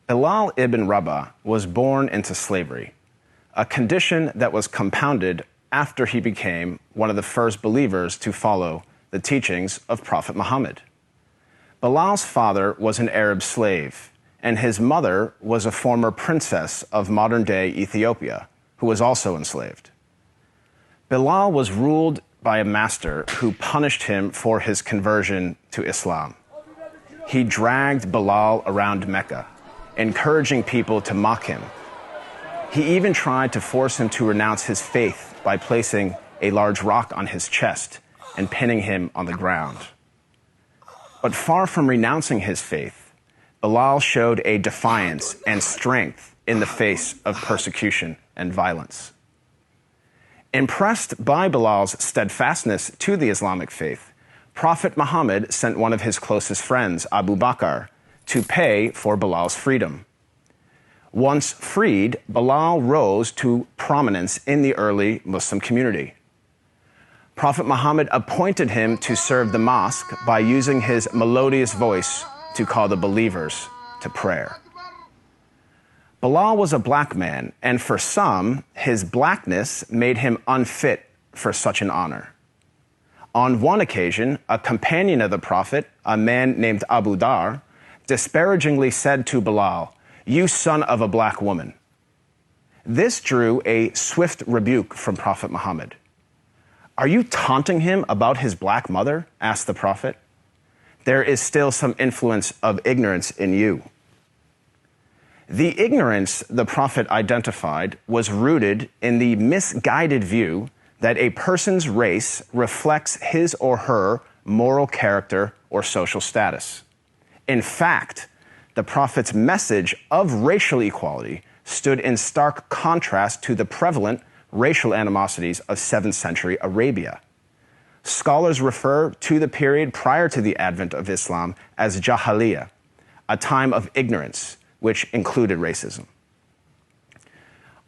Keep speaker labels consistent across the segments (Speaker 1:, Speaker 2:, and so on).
Speaker 1: Bilal ibn Rabah was born into slavery, a condition that was compounded after he became one of the first believers to follow the teachings of Prophet Muhammad. Bilal's father was an Arab slave, and his mother was a former princess of modern-day Ethiopia, who was also enslaved. Bilal was ruled by a master who punished him for his conversion to Islam. He dragged Bilal around Mecca, encouraging people to mock him. He even tried to force him to renounce his faith by placing a large rock on his chest and pinning him on the ground. But far from renouncing his faith, Bilal showed a defiance and strength in the face of persecution and violence. Impressed by Bilal's steadfastness to the Islamic faith, Prophet Muhammad sent one of his closest friends, Abu Bakr, to pay for Bilal's freedom. Once freed, Bilal rose to prominence in the early Muslim community. Prophet Muhammad appointed him to serve the mosque by using his melodious voice to call the believers to prayer. Bilal was a black man, and for some, his blackness made him unfit for such an honor. On one occasion, a companion of the Prophet, a man named Abu Dar, disparagingly said to Bilal, "You son of a black woman." This drew a swift rebuke from Prophet Muhammad. "Are you taunting him about his black mother?" asked the Prophet. "There is still some influence of ignorance in you." The ignorance the Prophet identified was rooted in the misguided view that a person's race reflects his or her moral character or social status. In fact, the Prophet's message of racial equality stood in stark contrast to the prevalent racial animosities of 7th century Arabia. Scholars refer to the period prior to the advent of Islam as Jahiliyyah, a time of ignorance, which included racism.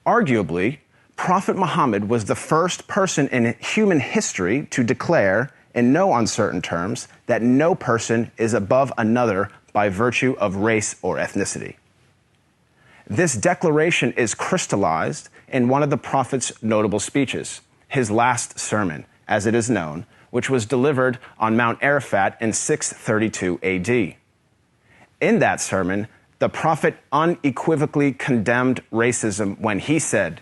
Speaker 1: Arguably, Prophet Muhammad was the first person in human history to declare, in no uncertain terms, that no person is above another by virtue of race or ethnicity. This declaration is crystallized in one of the Prophet's notable speeches, his last sermon, as it is known, which was delivered on Mount Arafat in 632 AD. In that sermon, the Prophet unequivocally condemned racism when he said,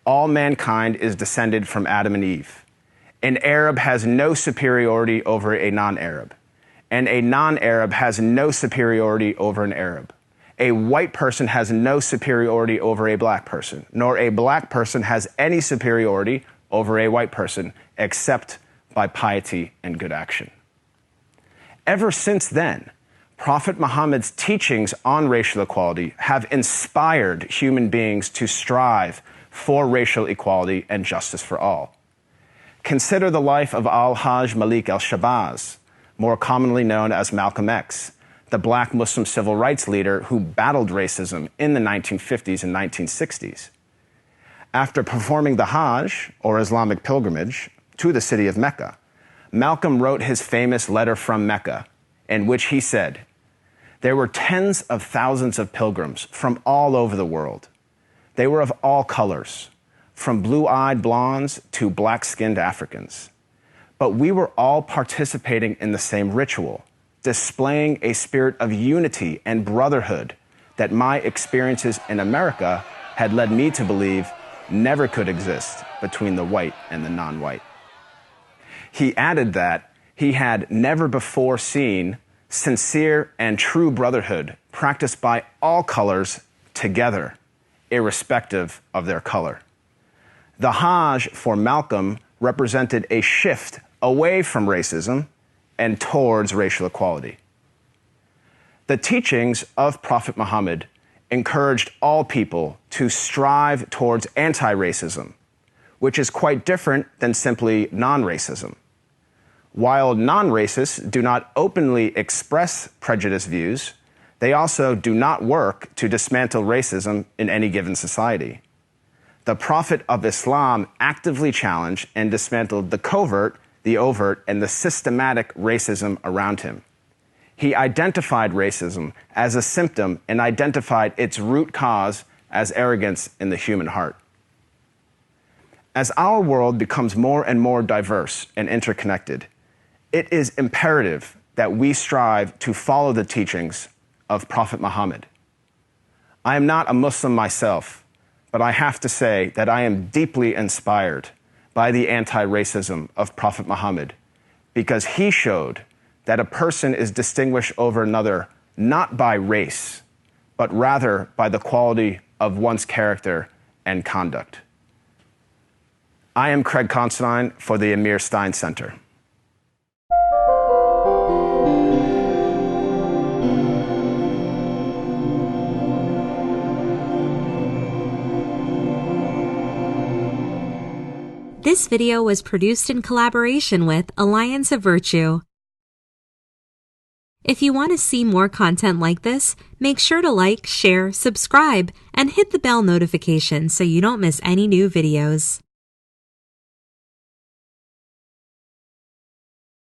Speaker 1: "All mankind is descended from Adam and Eve. An Arab has no superiority over a non-Arab, and a non-Arab has no superiority over an Arab. A white person has no superiority over a black person, nor a black person has any superiority over a white person, except by piety and good action." Ever since then, Prophet Muhammad's teachings on racial equality have inspired human beings to strive for racial equality and justice for all. Consider the life of Al-Hajj Malik al-Shabazz, more commonly known as Malcolm X, the black Muslim civil rights leader who battled racism in the 1950s and 1960s. After performing the Hajj, or Islamic pilgrimage, to the city of Mecca, Malcolm wrote his famous letter from Mecca, in which he said, "There were tens of thousands of pilgrims from all over the world. They were of all colors, from blue-eyed blondes to black-skinned Africans. But we were all participating in the same ritual, displaying a spirit of unity and brotherhood that my experiences in America had led me to believe never could exist between the white and the non-white." He added that he had never before seen sincere and true brotherhood practiced by all colors together, irrespective of their color. The Hajj for Malcolm represented a shift away from racism and towards racial equality. The teachings of Prophet Muhammad encouraged all people to strive towards anti-racism, which is quite different than simply non-racism. While non-racists do not openly express prejudiced views, they also do not work to dismantle racism in any given society. The Prophet of Islam actively challenged and dismantled the covert, the overt, and the systematic racism around him. He identified racism as a symptom and identified its root cause as arrogance in the human heart. As our world becomes more and more diverse and interconnected, it is imperative that we strive to follow the teachings of Prophet Muhammad. I am not a Muslim myself, but I have to say that I am deeply inspired by the anti-racism of Prophet Muhammad, because he showed that a person is distinguished over another not by race, but rather by the quality of one's character and conduct. I am Craig Considine for the Amir Stein Center.
Speaker 2: This video was produced in collaboration with Alliance of Virtue. If you want to see more content like this, make sure to like, share, subscribe, and hit the bell notification so you don't miss any new videos.